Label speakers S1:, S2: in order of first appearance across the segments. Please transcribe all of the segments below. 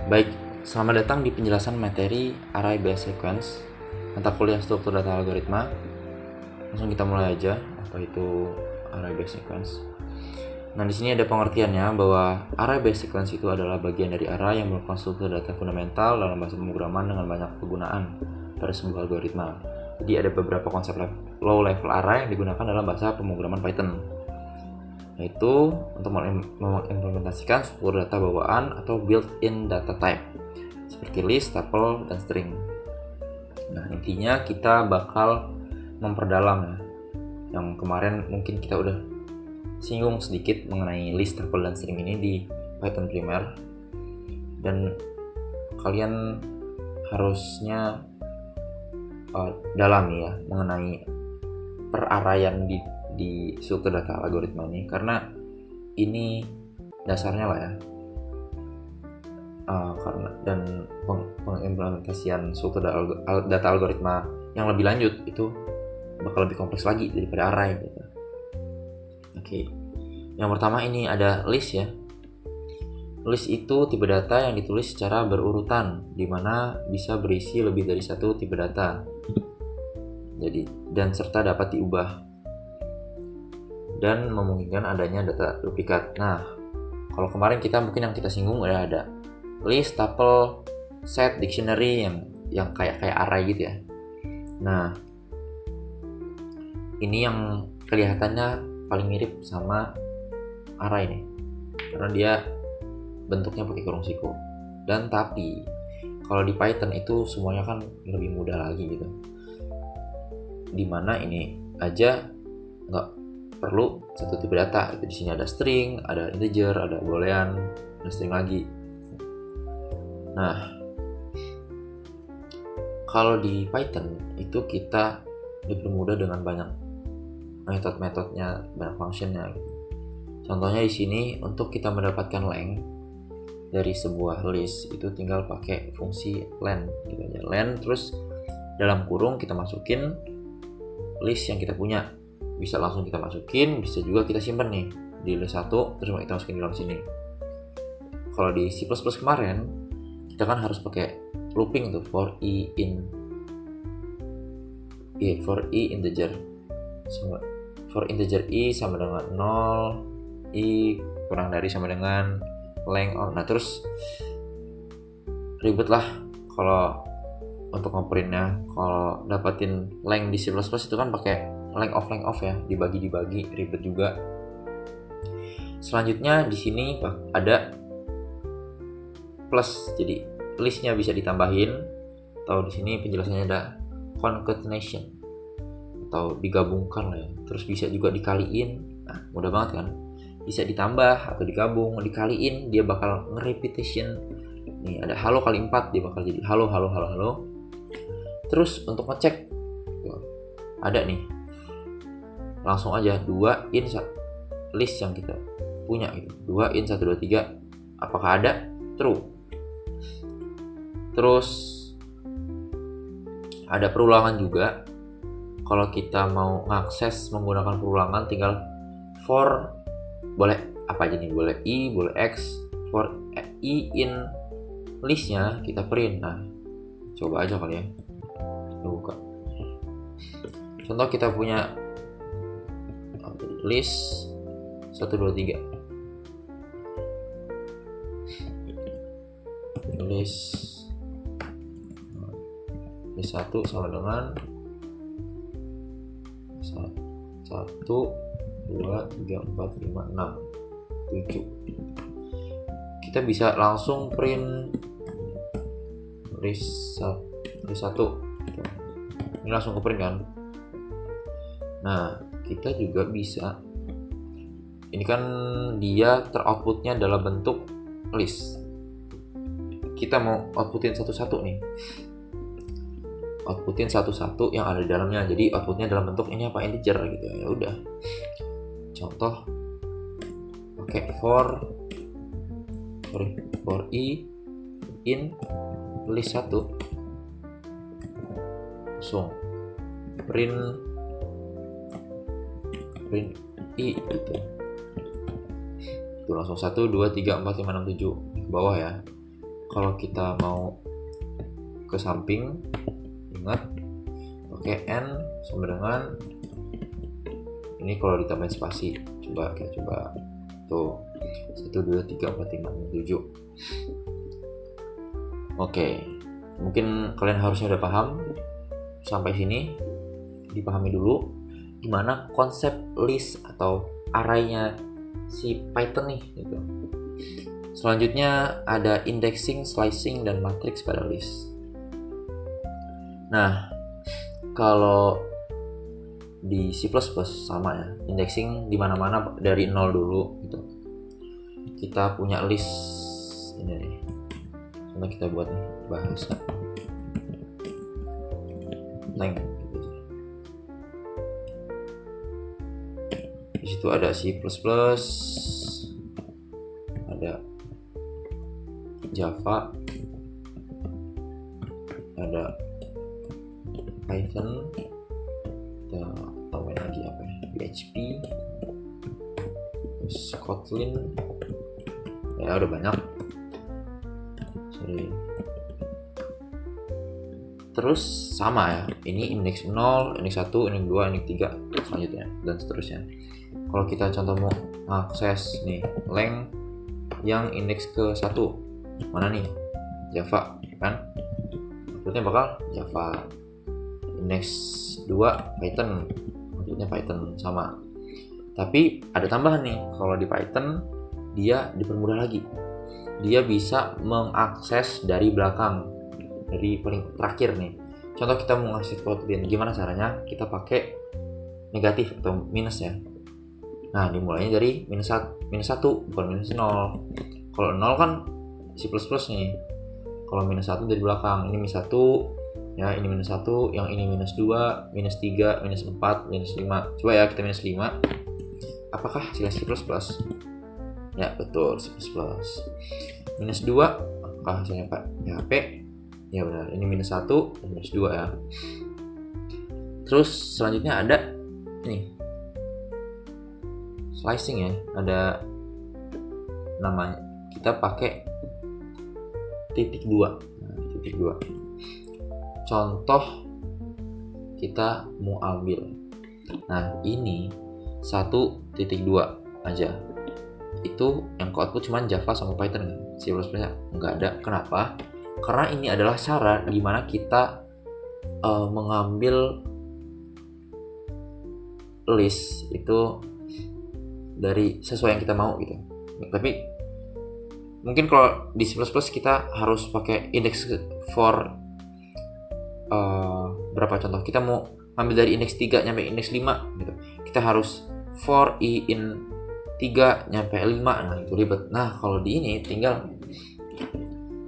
S1: Baik, selamat datang di penjelasan materi Array Based Sequence, mata kuliah struktur data algoritma. Langsung kita mulai aja, apa itu Array Based Sequence. Nah, di sini ada pengertiannya bahwa Array Based Sequence itu adalah bagian dari array yang merupakan struktur data fundamental dalam bahasa pemrograman dengan banyak kegunaan pada sebuah algoritma. Jadi ada beberapa konsep low level array yang digunakan dalam bahasa pemrograman Python, yaitu untuk mengimplementasikan struktur data bawaan atau built-in data type seperti list, tuple, dan string. Nah, intinya kita bakal memperdalam ya. Yang kemarin mungkin kita udah singgung sedikit mengenai list, tuple, dan string ini di Python primer, dan kalian harusnya dalami ya mengenai peraraian di struktur data algoritma ini, karena ini dasarnya lah ya. Karena dan pengimplementasian struktur data algoritma yang lebih lanjut itu bakal lebih kompleks lagi daripada array gitu. Oke. Yang pertama ini ada list ya. List itu tipe data yang ditulis secara berurutan, di mana bisa berisi lebih dari satu tipe data. Jadi dan serta dapat diubah dan memungkinkan adanya data duplikat. Nah, kalau kemarin kita mungkin yang kita singgung ada list, tuple, set, dictionary yang kayak array gitu ya. Nah, ini yang kelihatannya paling mirip sama array nih, karena dia bentuknya pakai kurung siku. Dan tapi kalau di Python itu semuanya kan lebih mudah lagi gitu, dimana ini aja nggak perlu satu tipe data. Di sini ada string, ada integer, ada boolean, ada string lagi. Nah, kalau di Python itu kita dipermudah dengan banyak metode-metodenya, banyak functionnya. Contohnya di sini untuk kita mendapatkan length dari sebuah list itu tinggal pakai fungsi len gitu aja. Len, terus dalam kurung kita masukin list yang kita punya. Bisa langsung kita masukin, bisa juga kita simpan nih di list 1 terus kita masukin di dalam sini. Kalau di C++ kemarin kita kan harus pakai looping tuh, for i integer. For integer i sama dengan 0, i kurang dari sama dengan length of. Nah, terus ribet lah kalau untuk ngopernya. Kalau dapatin length di C++ itu kan pakai length of ya, dibagi ribet juga. Selanjutnya di sini ada plus, jadi listnya bisa ditambahin, atau di sini penjelasannya ada concatenation atau digabungkan lah ya. Terus bisa juga dikaliin. Nah, mudah banget kan, bisa ditambah atau digabung. Dikaliin dia bakal nge-repetition. Nih ada halo kali 4, dia bakal jadi halo. Terus untuk ngecek ada nih, langsung aja 2 in list yang kita punya gitu. 2 in 1 2 3, apakah ada? True. Terus ada perulangan juga. Kalau kita mau ngakses menggunakan perulangan, tinggal for, boleh apa aja nih, boleh i, boleh x. For i in listnya kita print. Nah, coba aja kali ya, kita buka. Contoh kita punya list 1 2 3. List 1 sama dengan 1 2 3 4 5 6 7. Kita bisa langsung print list 1. Ini langsung ke print kan. Nah, kita juga bisa, ini kan dia teroutputnya dalam bentuk list. Kita mau outputin satu-satu nih, outputin satu-satu yang ada di dalamnya. Jadi outputnya dalam bentuk ini apa, integer gitu ya. Udah, contoh pakai for i in list 1, langsung print i gitu. Itu langsung 1 2 3 4 5 6 7 ke bawah ya. kalau kita mau ke samping, ingat pakai n sama dengan ini. Kalau ditambahin spasi, kita coba tuh 1 2 3 4 5 6 7. Oke, mungkin kalian harusnya udah paham sampai sini. Dipahami dulu gimana konsep list atau array-nya si Python nih gitu. Selanjutnya ada indexing, slicing, dan matrix pada list. Nah, kalau di C++ sama ya, indexing di mana-mana dari 0 dulu gitu. Kita punya list ini nih. Contoh kita buat nih bahasa lang. Di situ ada C++, ada Java, ada Python, kita tambahin lagi apa ya, PHP, terus Kotlin, ya udah banyak. Terus sama ya, ini index 0, index 1, index 2, index 3 selanjutnya dan seterusnya. Kalau kita contoh mau akses nih lang yang indeks ke 1, mana nih? Java kan? Maksudnya bakal Java. Index 2 Python, maksudnya Python sama. Tapi ada tambahan nih, kalau di Python dia dipermudah lagi. Dia bisa mengakses dari belakang, dari paling terakhir nih. Contoh kita mau ngasih Kotlin, gimana caranya? Kita pakai negatif atau minus ya. Nah, dimulainya dari minus 1, bukan minus 0. Kalau 0 kan C++ nih. Kalau minus 1 dari belakang, ini minus 1, ya ini minus 1, yang ini minus 2, minus 3, minus 4, minus 5. Coba ya kita minus 5. Apakah hasilnya C++? Ya, betul, C++. Minus 2, apakah hasilnya PHP? Ya benar, ini minus 1 dan minus 2 ya. Terus selanjutnya ada ini slicing ya, ada namanya, kita pakai titik 2. Nah, titik 2. Contoh kita mau ambil, nah ini 1.2 aja, itu yang ke output cuma Java sama Python kan, C++ nggak ada. Kenapa? Karena ini adalah cara dimana kita mengambil list itu dari sesuai yang kita mau gitu. Tapi mungkin kalau di C++ kita harus pakai index for berapa contoh. Kita mau ambil dari index 3 nyampe index 5 gitu. Kita harus for i in 3 nyampe 5. Nah, itu ribet. Nah, kalau di ini tinggal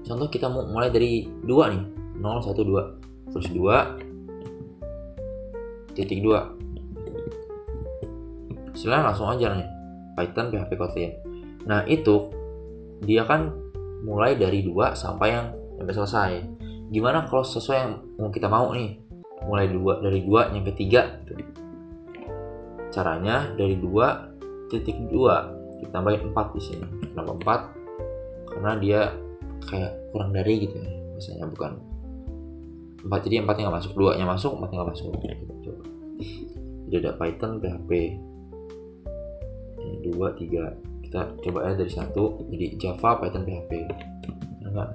S1: contoh kita mau mulai dari 2 nih. 0 1 2. Terus 2 titik 2. Istilahnya langsung aja nih. Python, PHP, Kotlin. Nah, itu dia kan mulai dari 2 sampai yang sampai selesai. Gimana kalau sesuai yang kita mau nih? Mulai dari 2 nyampe 3 gitu. Caranya dari 2.2 ditambahin 4 di sini. Kenapa 4? Karena dia kayak kurang dari gitu ya. Biasanya bukan 4, jadi 4-nya nggak masuk, 2-nya masuk, 4-nya nggak masuk. Coba. Jadi ada Python, PHP. Ini 2, 3. Kita coba ya dari 1 jadi Java, Python, PHP. Enggak.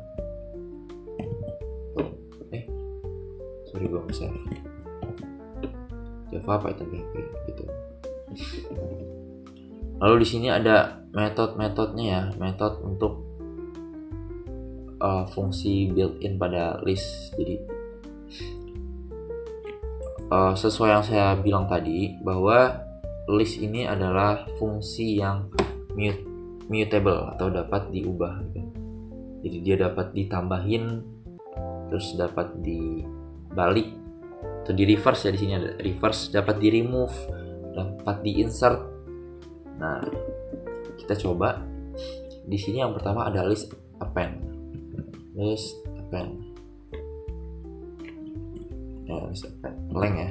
S1: Sorry, gue nge-save. Java, Python, PHP gitu. Lalu di sini ada metode-metodenya ya, metode untuk fungsi built-in pada list. Jadi sesuai yang saya bilang tadi, bahwa list ini adalah fungsi yang mutable atau dapat diubah gitu. Jadi dia dapat ditambahin, terus dapat dibalik atau di reverse ya. Di sini ada reverse, dapat di remove, dapat di insert. Nah, kita coba di sini yang pertama ada list append. List append. Ya, list append. Lang ya.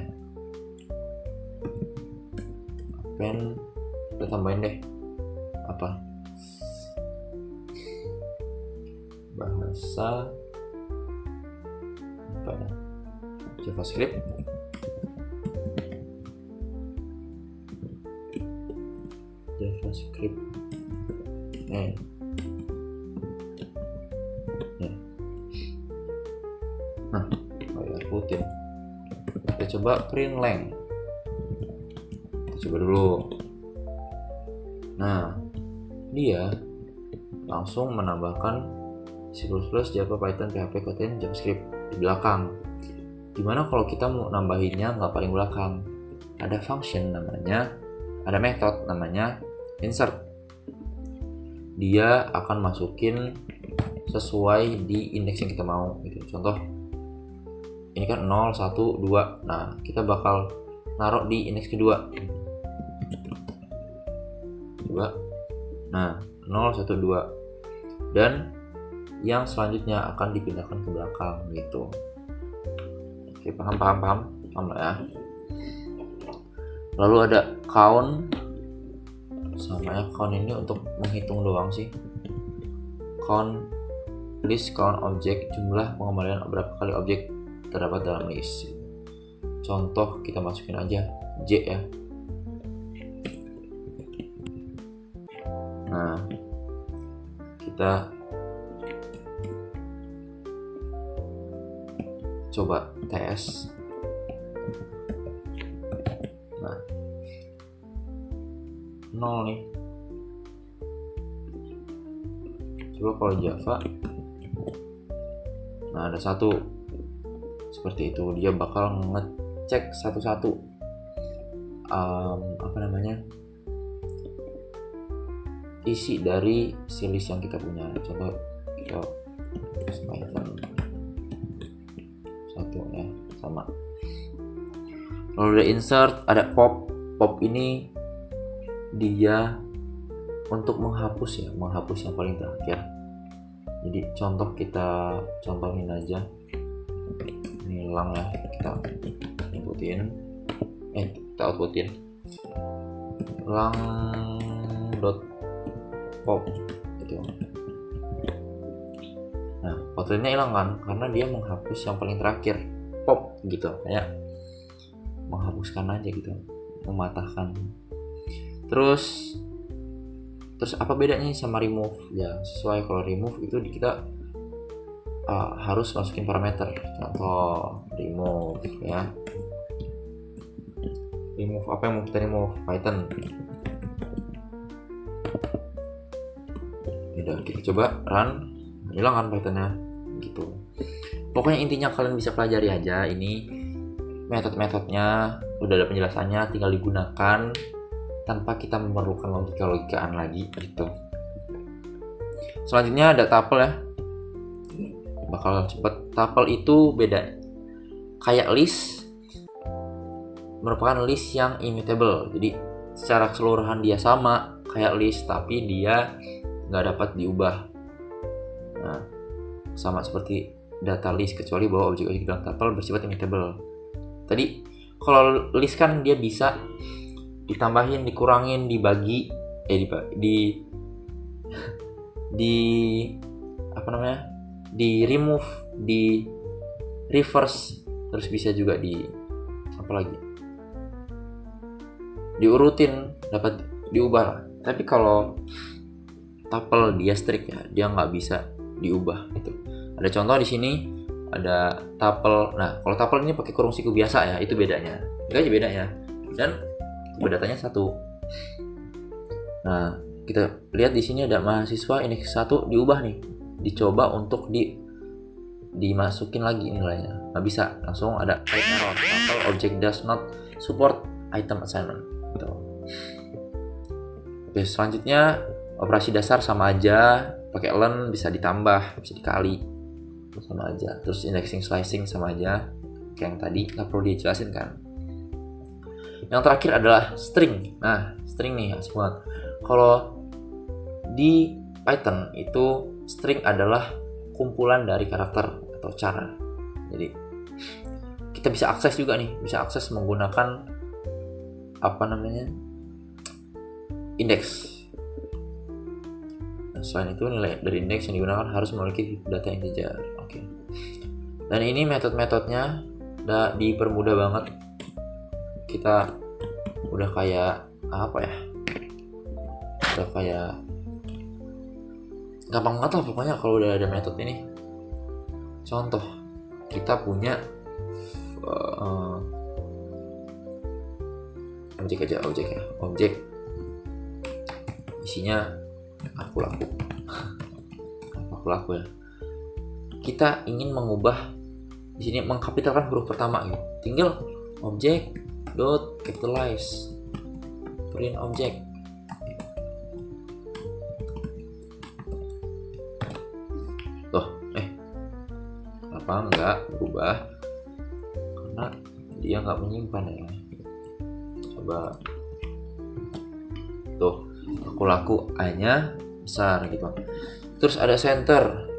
S1: Append, kita tambahin deh apa? Bahasa bahasa apa ya? JavaScript. Nah, rutin. Kita coba print length. Kita coba dulu. Nah, dia langsung menambahkan C++, Java, Python, PHP, Kotlin, JavaScript di belakang. Gimana kalau kita mau nambahinnya nggak paling belakang? Ada function namanya, ada method namanya insert. Dia akan masukin sesuai di indeks yang kita mau gitu. Contoh ini kan 0, 1, 2. Nah, kita bakal naruh di indeks kedua. Coba. Nah, 0, 1, 2. Dan yang selanjutnya akan dipindahkan ke belakang gitu. Oke, paham lah ya. Lalu ada count. Sama ya, count ini untuk menghitung doang sih. Count list, count objek, jumlah pengembalian berapa kali objek terdapat dalam list. Contoh kita masukin aja J ya. Nah, kita coba tes. Nah, 0 nih. Coba kalau Java, nah ada 1. Seperti itu, dia bakal ngecek satu-satu isi dari si list yang kita punya. Coba kita Python 1 ya, sama. Lalu ada insert, ada pop. Pop ini dia untuk menghapus yang paling terakhir. Jadi kita contohin aja. Ini lang ya, kita outputin lang dot pop gitu. Nah, Kotlinnya hilang kan karena dia menghapus yang paling terakhir, pop gitu, kayak menghapuskan aja gitu, mematahkan. Terus apa bedanya sama remove? Ya sesuai, kalau remove itu kita harus masukin parameter. Contoh remove ya. Remove apa yang mau kita remove? Python. Udah, kita coba run, hilang kan Pythonnya gitu. Pokoknya intinya kalian bisa pelajari aja ini metode-metodenya, udah ada penjelasannya, tinggal digunakan tanpa kita memerlukan logika-logikaan lagi gitu. Selanjutnya ada tuple ya, bakal cepet. Tuple itu beda, kayak list, merupakan list yang immutable. Jadi secara keseluruhan dia sama kayak list, tapi dia nggak dapat diubah. Nah, sama seperti data list, kecuali bahwa objek-objek dalam tuple bersifat immutable. Tadi kalau list kan dia bisa ditambahin, dikurangin, dibagi, di remove, di reverse, terus bisa juga diurutin, dapat diubah. Tapi kalau tuple dia strict ya, dia nggak bisa diubah gitu. Ada contoh di sini, ada tuple. Nah, kalau tuple ini pakai kurung siku biasa ya, itu bedanya. Itu aja bedanya. Dan datanya 1. Nah, kita lihat di sini ada mahasiswa indeks 1 diubah nih. Dicoba untuk dimasukin lagi nilainya. Nggak bisa, langsung ada type error. Tuple object does not support item assignment. Gitu. Oke, selanjutnya operasi dasar sama aja, pakai len bisa ditambah, bisa dikali, sama aja. Terus indexing, slicing sama aja, kayak yang tadi nggak perlu dijelasin kan. Yang terakhir adalah string. Nah, string nih asik banget. Kalau di Python itu string adalah kumpulan dari karakter atau cara. Jadi kita bisa akses juga nih, bisa akses menggunakan indeks. Selain itu, nilai dari indeks yang digunakan harus memiliki data integer. Oke. Dan ini metode-metodenya udah dipermudah banget. Kita udah kayak apa ya? Udah kayak gampang banget lah pokoknya kalau udah ada metode ini. Contoh, kita punya objek aja, objek isinya aku laku ya. Kita ingin mengubah di sini, mengkapitalkan huruf pertama gitu. Tinggal objek dot capitalize print object. Tuh, kenapa nggak berubah? Karena dia nggak menyimpan ya. Coba tuh, aku laku A-nya besar gitu. Terus ada center.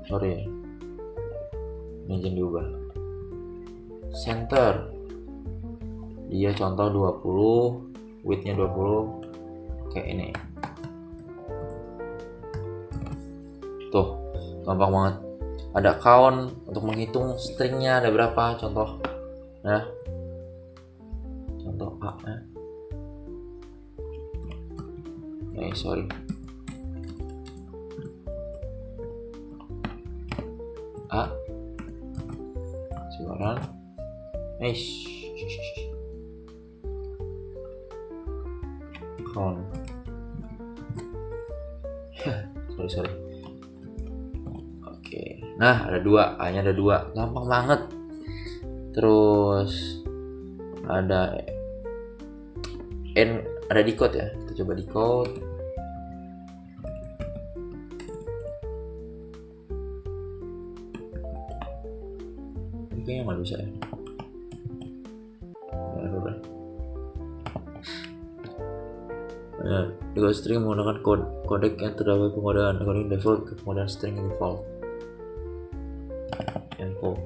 S1: Sorry, ini jangan diubah. Center dia contoh 20, width-nya 20 kayak ini. Tuh, gampang banget. Ada count untuk menghitung stringnya ada berapa, contoh ya. Contoh A ya. Sorry. A sebaran count. sorry. Oke. Nah, ada 2, A-nya ada 2. Gampang banget. Terus ada N, ada decode ya. Kita coba decode. Kayaknya nggak bisa ya. Decode string menggunakan kodek yang terdapat pengodaan according default ke pengodaan string default. Encode.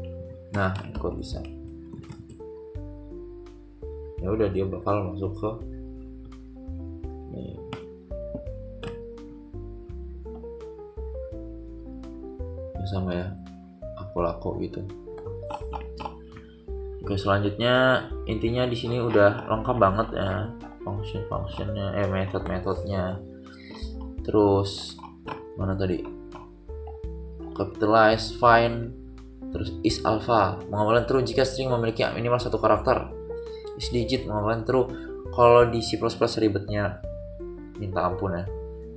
S1: Nah, encode bisa. Ya udah, dia bakal masuk ke nih. Sama ya, aku laku gitu. Oke, selanjutnya intinya di sini udah lengkap banget ya, function-functionnya, metode-metodenya. Terus mana tadi? Capitalize, find, terus is alpha, mengamalkan true jika string memiliki minimal 1 karakter. Is digit, mengamalkan true. Kalau di C++ ribetnya minta ampun ya.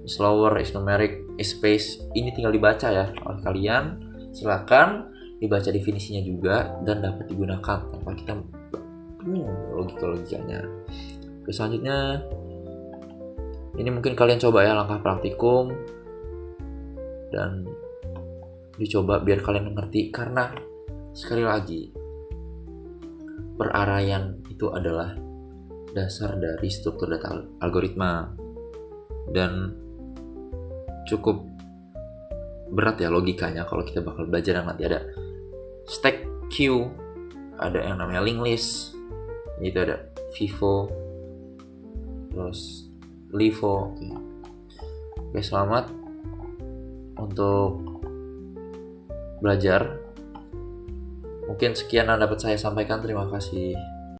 S1: Is lower, is numeric, is space. Ini tinggal dibaca ya oleh kalian. Silakan dibaca definisinya juga dan dapat digunakan tanpa kita logikanya. Oke, selanjutnya ini mungkin kalian coba ya langkah praktikum dan dicoba biar kalian mengerti, karena sekali lagi peraraian itu adalah dasar dari struktur data algoritma dan cukup berat ya logikanya kalau kita bakal belajar. Nanti ada stack queue, ada yang namanya linked list, itu ada FIFO, terus LIFO. Oke, selamat untuk belajar. Mungkin sekian yang dapat saya sampaikan. Terima kasih.